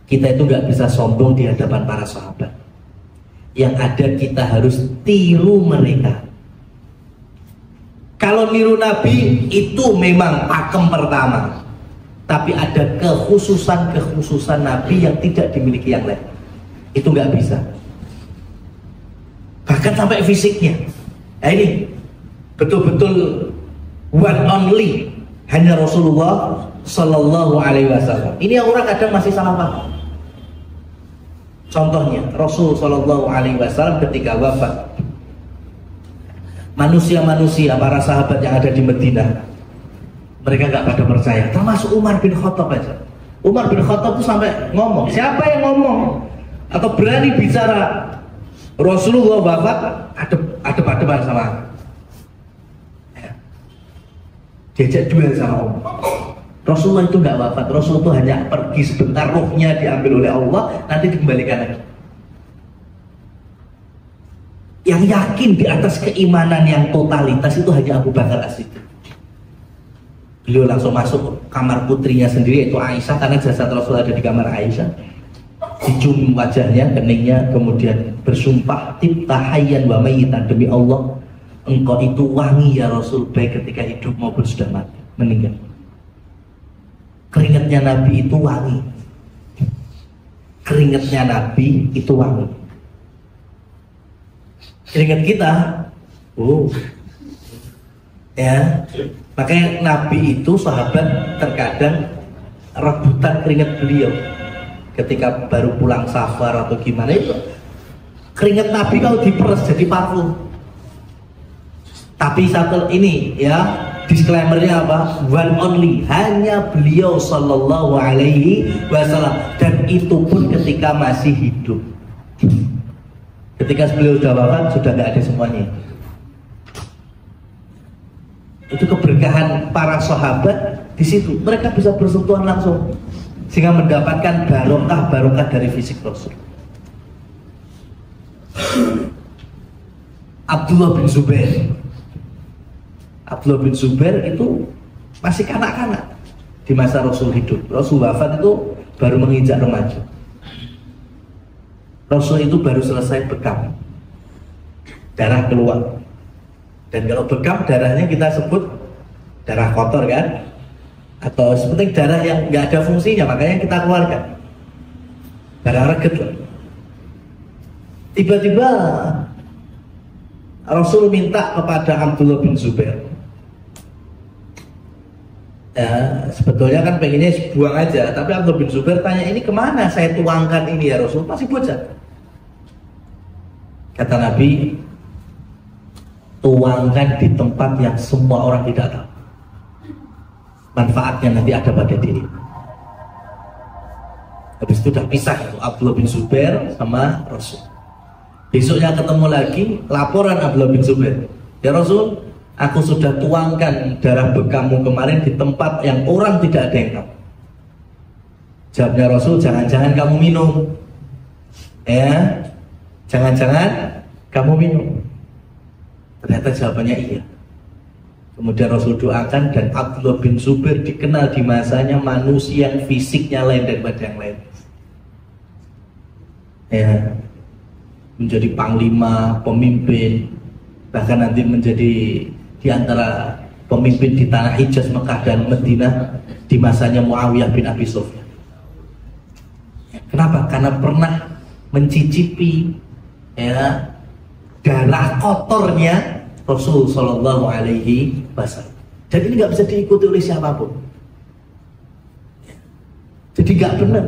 kita itu nggak bisa sombong di hadapan para sahabat. Yang ada kita harus tiru mereka. Kalau niru Nabi itu memang pakem pertama, tapi ada kekhususan Nabi yang tidak dimiliki yang lain. Itu nggak bisa. Bahkan sampai fisiknya. Nah ini betul-betul one only, hanya Rasulullah Sallallahu Alaihi Wasallam. Ini yang orang kadang masih salah paham. Contohnya Rasul Sallallahu Alaihi Wasallam ketika wafat, manusia-manusia para sahabat yang ada di Madinah, mereka nggak pada percaya. Termasuk Umar bin Khattab aja. Umar bin Khattab itu sampai ngomong, siapa yang ngomong atau berani bicara Rasulullah wafat adep-adepan sama aku. Diajak duel sama Allah. Rasulullah itu nggak wafat, Rasul itu hanya pergi sebentar, ruhnya diambil oleh Allah, nanti dikembalikan lagi. Yang yakin di atas keimanan yang totalitas itu hanya Abu Bakar As-Siddiq. Beliau langsung masuk kamar putrinya sendiri, yaitu Aisyah, karena jasad Rasul ada di kamar Aisyah. Dicium wajahnya, keningnya, kemudian bersumpah, tibta hayyan wa mayyitan, demi Allah engkau itu wangi ya Rasul, baik ketika hidup maupun sudah mati, meninggal. Keringatnya Nabi itu wangi. Keringatnya Nabi itu wangi. Keringat kita, ya, makanya Nabi itu sahabat terkadang rebutan keringat beliau. Ketika baru pulang safar atau gimana itu, keringat Nabi kalau diperes jadi parfum. Tapi satu ini ya, disclaimernya apa? One only, hanya beliau Sallallahu Alaihi Wasallam, dan itu pun ketika masih hidup. Ketika beliau sudah wafat sudah nggak ada semuanya. Itu keberkahan para sahabat di situ. Mereka bisa bersentuhan langsung sehingga mendapatkan barokah dari fisik Rasul. Abdullah bin Zubair itu masih kanak-kanak di masa Rasul hidup. Rasul wafat itu baru menginjak remaja. Rasul itu baru selesai bekam, darah keluar. Dan kalau bekam darahnya kita sebut darah kotor kan, atau seperti darah yang nggak ada fungsinya, makanya kita keluarkan darah reget lah. Tiba-tiba Rasul minta kepada Abdullah bin Zubair, ya, sebetulnya kan pengennya buang aja, tapi Abdullah bin Zubair tanya, ini kemana saya tuangkan ini ya Rasul, masih bocah. Kata Nabi, tuangkan di tempat yang semua orang tidak tahu, manfaatnya nanti ada pada diri. Habis itu udah pisah itu Abdullah bin Zubair sama Rasul. Besoknya ketemu lagi, laporan Abdullah bin Zubair, ya Rasul, aku sudah tuangkan darah bekammu kemarin di tempat yang orang tidak ada yang tahu. Jawabnya Rasul, jangan-jangan kamu minum, ya, jangan-jangan kamu minum. Ternyata jawabannya iya. Kemudian Rasul doakan, dan Abdullah bin Zubair dikenal di masanya manusia yang fisiknya lain daripada yang lain, ya, menjadi panglima, pemimpin, bahkan nanti menjadi di antara pemimpin di tanah Hijaz, Mekah dan Madinah di masanya Muawiyah bin Abi Sufyan. Kenapa? Karena pernah mencicipi, ya, darah kotornya Rasul Sallallahu Alaihi Wasallam. Dan ini nggak bisa diikuti oleh siapapun. Jadi nggak benar.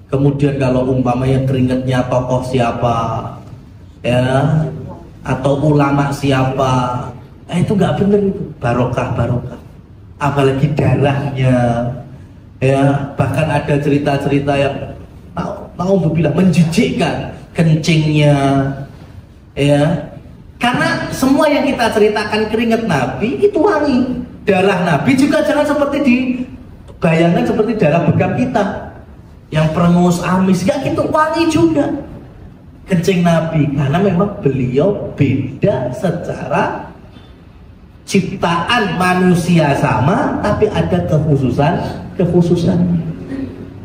Kemudian kalau umpamanya keringatnya tokoh siapa, ya, atau ulama siapa, itu nggak benar itu, barokah. Apalagi darahnya, ya, bahkan ada cerita-cerita yang naudzubillah menjijikkan, kencingnya, ya, karena semua yang kita ceritakan keringat Nabi itu wangi, darah Nabi juga jangan seperti dibayangkan seperti darah bekam kita yang perengus amis, ya gitu, wangi juga kencing Nabi, karena memang beliau beda secara ciptaan, manusia sama tapi ada kekhususan.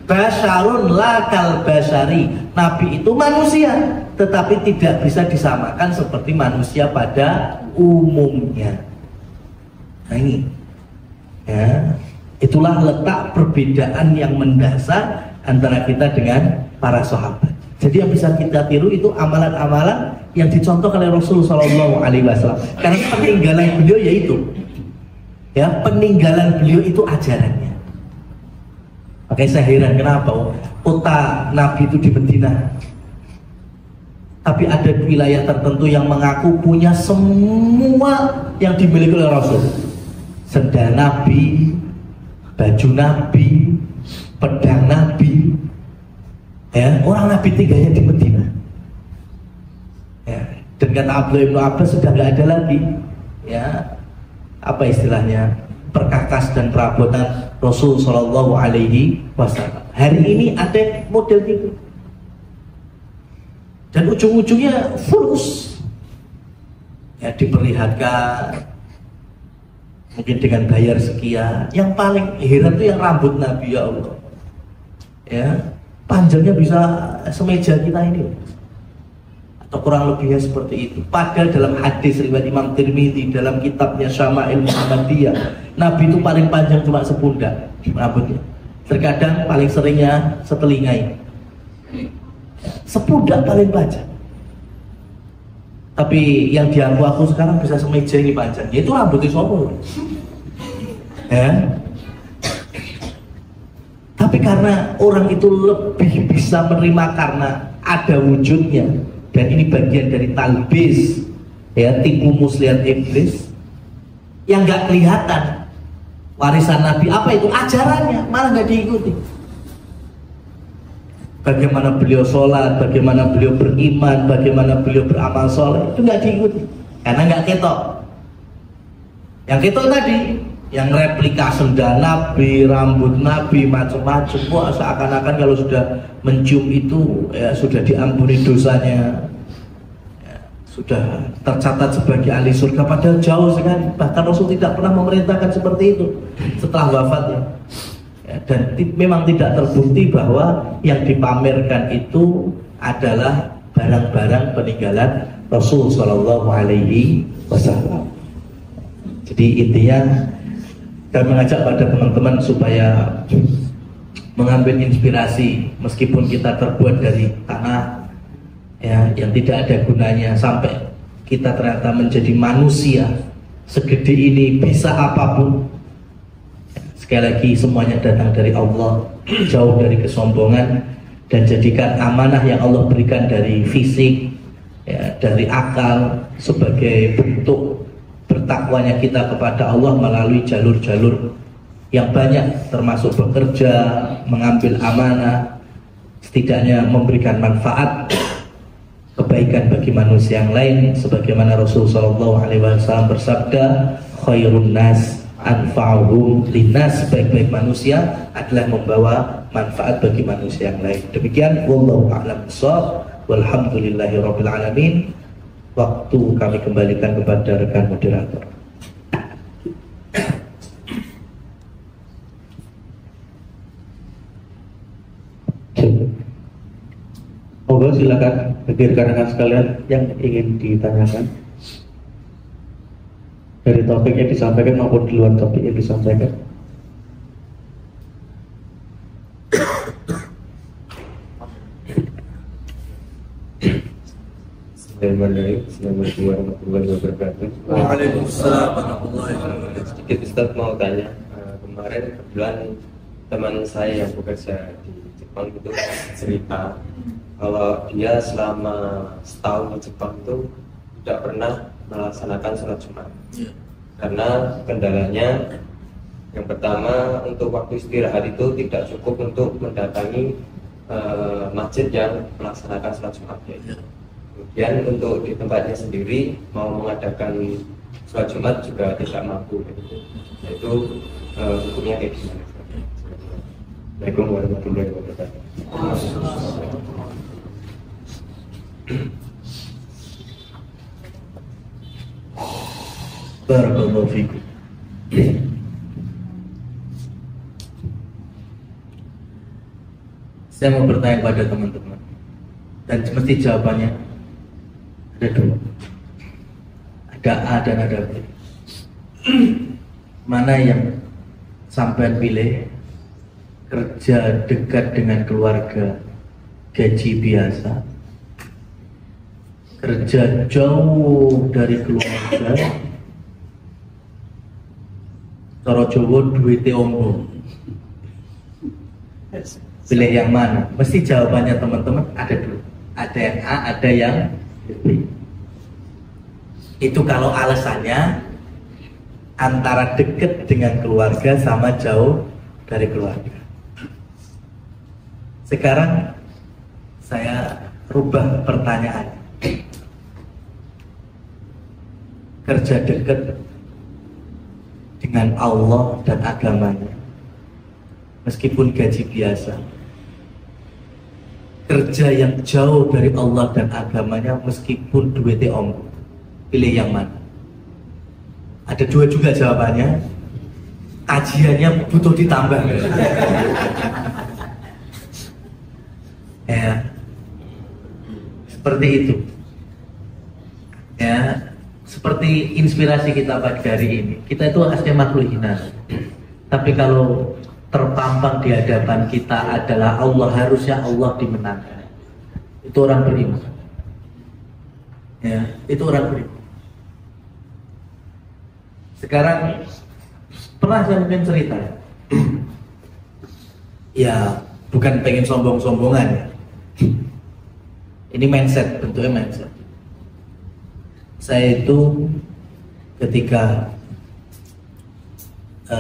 Basyarun lakal basyari, Nabi itu manusia tetapi tidak bisa disamakan seperti manusia pada umumnya. Nah ini, ya, itulah letak perbedaan yang mendasar antara kita dengan para sahabat. Jadi yang bisa kita tiru itu amalan-amalan yang dicontoh oleh Rasul Shallallahu Alaihi Wasallam. Karena peninggalan beliau yaitu, ya, peninggalan beliau itu ajarannya. Makanya saya heran kenapa kota Nabi itu di Madinah, tapi ada wilayah tertentu yang mengaku punya semua yang dimiliki oleh Rasul. Sendal Nabi, baju Nabi, pedang Nabi, ya, orang Nabi tinggalnya di Madinah, ya. Dan kata Abdullah bin Abbas sudah nggak ada lagi, ya, apa istilahnya, perkakas dan perabotan Rasul Shallallahu Alaihi Wasallam. Hari ini ada model itu, dan ujung-ujungnya fulus, ya, diperlihatkan mungkin dengan bayar sekian. Yang paling heran itu yang rambut Nabi, ya Allah, ya, panjangnya bisa semeja kita ini, atau kurang lebihnya seperti itu. Padahal dalam hadis riwayat Imam Tirmidzi dalam kitabnya Syama'il Muhammadiyah, Nabi itu paling panjang cuma sepundak rambutnya. Terkadang paling seringnya setelingai, sepundak paling panjang. Tapi yang aku sekarang bisa semeja ini panjang, yaitu rambutnya sopo, ya. Tapi karena orang itu lebih bisa menerima karena ada wujudnya, dan ini bagian dari talbis, ya, tipu muslihat iblis yang nggak kelihatan. Warisan Nabi apa itu? Ajarannya malah nggak diikuti. Bagaimana beliau sholat, bagaimana beliau beriman, bagaimana beliau beramal soleh, itu nggak diikuti karena nggak ketok. Yang ketok tadi, yang replika sendal Nabi, rambut Nabi, macam-macam. Wah, seakan-akan kalau sudah mencium itu, ya, sudah diampuni dosanya, ya, sudah tercatat sebagai ahli surga. Padahal jauh sekali. Bahkan Rasul tidak pernah memerintahkan seperti itu setelah wafatnya, ya, dan memang tidak terbukti bahwa yang dipamerkan itu adalah barang-barang peninggalan Rasul Shallallahu Alaihi Wasallam. Jadi intinya, dan mengajak pada teman-teman supaya mengambil inspirasi, meskipun kita terbuat dari tanah, ya, yang tidak ada gunanya, sampai kita ternyata menjadi manusia segede ini, bisa apapun. Sekali lagi, semuanya datang dari Allah, jauh dari kesombongan, dan jadikan amanah yang Allah berikan dari fisik, ya, dari akal, sebagai bentuk bertakwanya kita kepada Allah melalui jalur-jalur yang banyak, termasuk bekerja, mengambil amanah, setidaknya memberikan manfaat, kebaikan bagi manusia yang lain, sebagaimana Rasulullah SAW bersabda, khairun nas anfa'uhum linnas, sebaik-baik manusia adalah membawa manfaat bagi manusia yang lain. Demikian, wallahu a'lam bishawab, walhamdulillahirabbil alamin. Waktu kami kembalikan kepada rekan moderator. Monggo silakan bagi rekan-rekan sekalian yang ingin ditanyakan dari topik yang disampaikan maupun di luar topik yang disampaikan. Assalamualaikum warahmatullahi wabarakatuh. Waalaikumsalam warahmatullahi wabarakatuh. Sedikit Ustaz mau tanya, kemarin kebetulan teman saya yang bekerja di Jepang itu cerita kalau dia selama setahun di Jepang itu tidak pernah melaksanakan sholat Jumat karena kendalanya yang pertama untuk waktu istirahat itu tidak cukup untuk mendatangi masjid yang melaksanakan sholat Jumat. Kemudian untuk di tempatnya sendiri mau mengadakan sholat Jumat juga tidak mampu. Itu hukumnya kayak gimana? Assalamualaikum warahmatullahi wabarakatuh. Barakallahu fikum. Saya mau bertanya kepada teman-teman, dan mesti jawabannya ada dua, ada A dan ada B. Mana yang sampai pilih? Kerja dekat dengan keluarga, gaji biasa, kerja jauh dari keluarga, cara Jawa duwite ombo. Pilih yang mana? Mesti jawabannya teman-teman ada dua. Ada yang A, ada yang B. Itu kalau alasannya antara dekat dengan keluarga sama jauh dari keluarga. Sekarang saya rubah pertanyaan. Kerja dekat dengan Allah dan agamanya, meskipun gaji biasa. Kerja yang jauh dari Allah dan agamanya, meskipun duitnya ombo. Pilih yang mana? Ada dua juga jawabannya. Kajiannya butuh ditambah. Ya, seperti itu. Ya, seperti inspirasi kita pada hari ini. Kita itu aslinya makhluk hina. Tapi kalau terpampang di hadapan kita adalah Allah, harusnya Allah dimenangkan. Itu orang beriman. Ya, itu orang beriman. Sekarang pernah saya mungkin cerita. Ya, bukan pengen sombong-sombongan ya. Ini mindset, bentuknya mindset. Saya itu ketika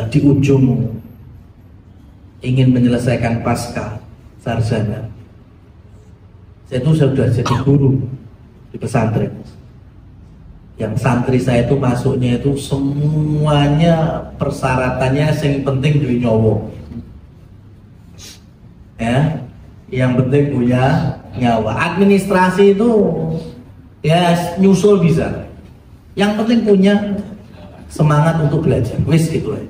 di ujung ingin menyelesaikan pasca sarjana, saya itu sudah jadi guru di pesantren. Yang santri saya itu masuknya itu semuanya persyaratannya yang penting duit nyawa. Ya, yang penting punya nyawa. Administrasi itu ya nyusul bisa. Yang penting punya semangat untuk belajar. Wis gitu ya.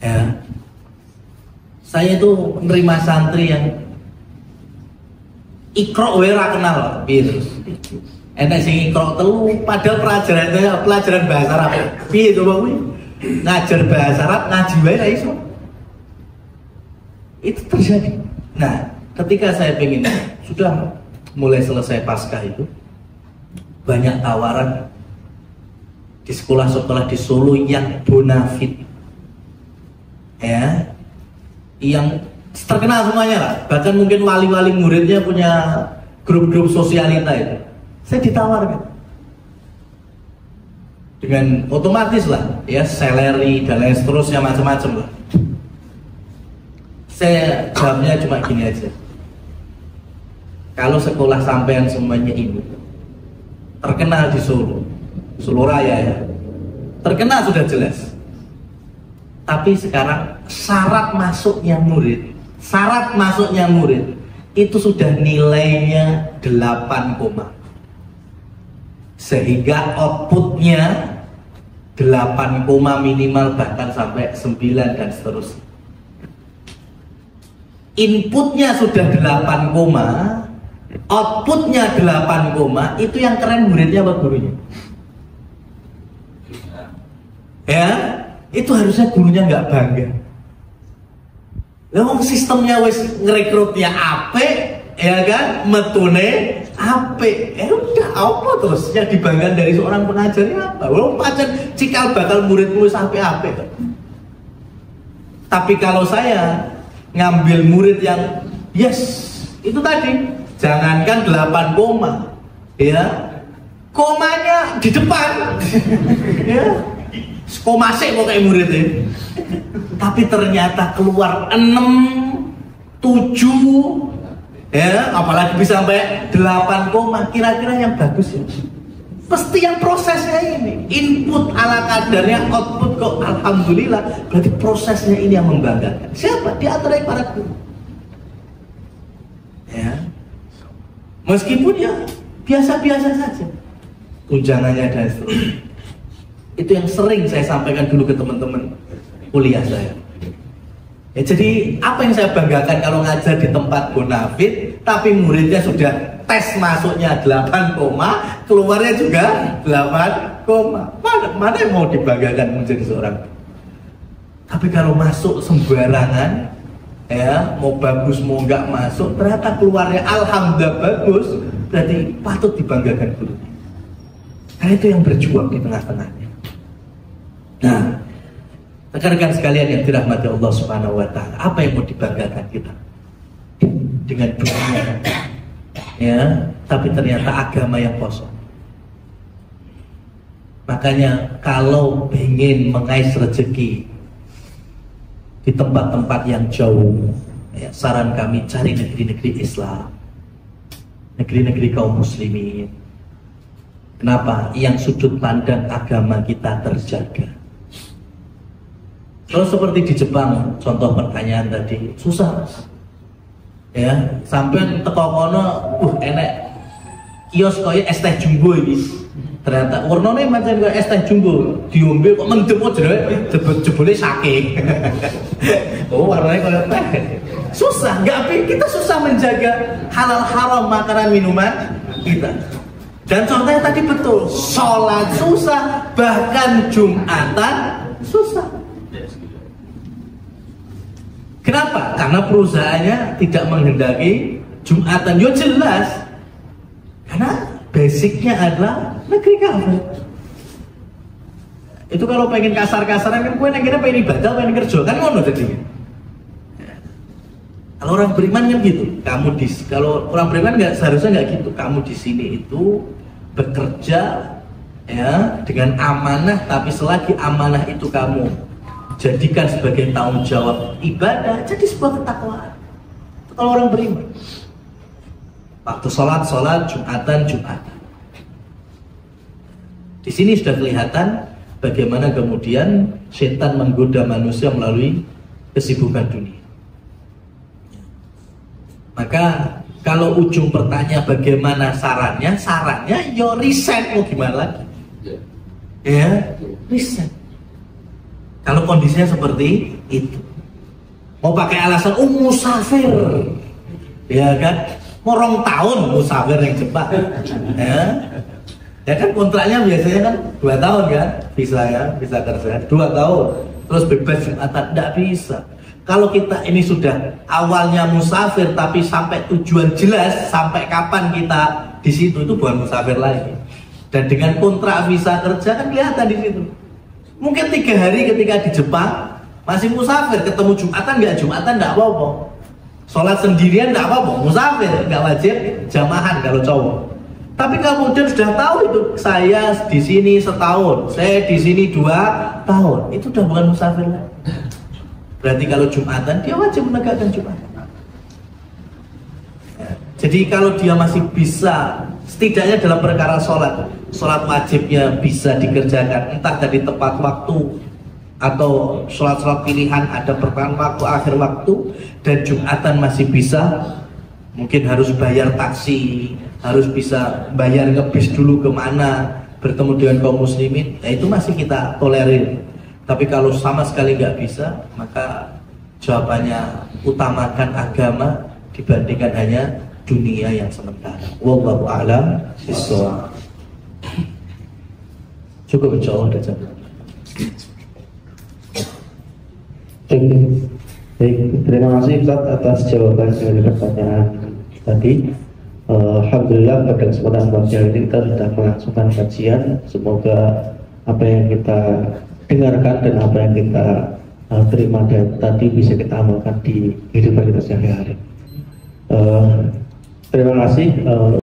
Ya. Saya itu menerima santri yang ikro wera kenal terus. Enak sing ikro telu padahal pelajaran bahasa Arab. Piye coba kuwi? Ngajar bahasa Arab ngaji wae ra iso. Itu terjadi. Nah, ketika saya pengen sudah mulai selesai pasca itu, banyak tawaran di sekolah-sekolah di Solo yang bonafit, ya, yang terkenal semuanya lah. Bahkan mungkin wali-wali muridnya punya grup-grup sosialita itu. Saya ditawarkan dengan otomatis lah, ya, salary dan lain seterusnya macam-macam lah. Saya jawabnya cuma gini aja. Kalau sekolah sampean semuanya ini terkenal di Solo, Solo Raya ya, terkenal sudah jelas. Tapi sekarang syarat masuknya murid itu sudah nilainya 8, sehingga outputnya 8, minimal bahkan sampai 9 dan seterusnya. Inputnya sudah 8, outputnya 8, itu yang keren muridnya apa gurunya? Ya, itu harusnya gurunya nggak bangga. Lah sistemnya wis ngerekrutnya apik, ya kan, metune apik. Udah apa terus yang dibanggakan dari seorang pengajarnya apa? Wong pancen cikal bakal murid wis apik-apik. Tapi kalau saya ngambil murid yang yes, itu tadi, jangankan 8 koma, ya, komanya di depan, ya, koma sih kok kayak muridnya, tapi ternyata keluar 6, 7, ya, apalagi bisa sampai 8 koma, kira-kira yang bagus ya. Pasti yang prosesnya ini, input ala kadarnya, output kok alhamdulillah, berarti prosesnya ini yang membanggakan. Siapa? Di antara para guru. Ya. Meskipun ya biasa-biasa saja tunjangannya dan seterusnya. Itu yang sering saya sampaikan dulu ke teman-teman kuliah saya. Ya, jadi apa yang saya banggakan kalau ngajar di tempat bonafit, tapi muridnya sudah tes masuknya 8 koma, keluarnya juga 8 koma. Mana yang mau dibanggakan menjadi seorang? Tapi kalau masuk sembarangan, ya, mau bagus mau nggak masuk, ternyata keluarnya alhamdulillah bagus, berarti patut dibanggakan dulu. Karena itu yang berjuang di tengah-tengahnya. Nah, rekan-rekan sekalian yang dirahmati Allah Subhanahu wa Ta'ala, apa yang mau dibanggakan kita? Dengan dunia, ya, tapi ternyata agama yang kosong. Makanya kalau ingin mengais rezeki di tempat-tempat yang jauh, ya, saran kami cari negeri-negeri Islam, negeri-negeri kaum muslimin. Kenapa? Yang sudut pandang agama kita terjaga. Kalau seperti di Jepang, contoh pertanyaan tadi, susah, ya, sampai teko kono, enek kios koyo es teh jumbo ini, ternyata warnanya macam kayak es teh jumbo, diombe kok mendem jebule sake. Oh, warnanya kayak teh. Susah, kita susah menjaga halal haram makanan minuman kita. Dan contohnya tadi betul, sholat susah, bahkan Jumatan susah. Kenapa? Karena perusahaannya tidak menghendaki Jumatan. Yo jelas, karena basicnya adalah negeri kafir. Itu kalau pengen kasar-kasaran kan, gue nengkira pengen ibadah, pengen kerja, kan ngono jadinya. Kalau orang beriman kan gitu. Kalau orang beriman nggak, seharusnya nggak gitu. Kamu di sini itu bekerja, ya, dengan amanah, tapi selagi amanah itu kamu jadikan sebagai tanggung jawab ibadah, jadi sebuah ketakwaan. Itu kalau orang beriman. Waktu sholat, Jumatan. Di sini sudah kelihatan bagaimana kemudian setan menggoda manusia melalui kesibukan dunia. Maka kalau ujung pertanyaan bagaimana sarannya yo riset, mau gimana lagi? Ya, riset. Kalau kondisinya seperti itu, mau pakai alasan musafir, ya kan? Mau 2 tahun musafir yang cepat, ya kan kontraknya biasanya kan 2 tahun kan, visa kerja 2 tahun, terus bebas Jumatan, tidak bisa. Kalau kita ini sudah awalnya musafir, tapi sampai tujuan jelas, sampai kapan kita di situ, itu bukan musafir lagi. Dan dengan kontrak visa kerja kan kelihatan di situ. Mungkin 3 hari ketika di Jepang masih musafir, ketemu Jumatan nggak apa-apa, sholat sendirian nggak apa-apa, musafir nggak wajib jamahan kalau cowok. Tapi kemudian sudah tahu itu saya di sini setahun, saya di sini 2 tahun, itu udah bukan musafir lagi. Berarti kalau Jumatan dia wajib menegakkan Jumatan. Jadi kalau dia masih bisa, setidaknya dalam perkara sholat wajibnya bisa dikerjakan, entah dari tepat waktu atau sholat pilihan ada pertengahan waktu, akhir waktu, dan Jumatan masih bisa, mungkin harus bayar taksi, harus bisa bayar ngebis dulu kemana, bertemu dengan kaum muslimin, nah itu masih kita tolerir. Tapi kalau sama sekali nggak bisa, maka jawabannya utamakan agama dibandingkan hanya dunia yang sementara. Wallahu a'lam bishawab. Cukup insyaallah ada jam. Baik, terima kasih Ustaz atas jawaban dari pertanyaan tadi. Alhamdulillah pada kesempatan pagi ini kita sudah melangsungkan kajian. Semoga apa yang kita dengarkan dan apa yang kita terima dan tadi bisa kita amalkan di kehidupan kita sehari-hari. Terima kasih.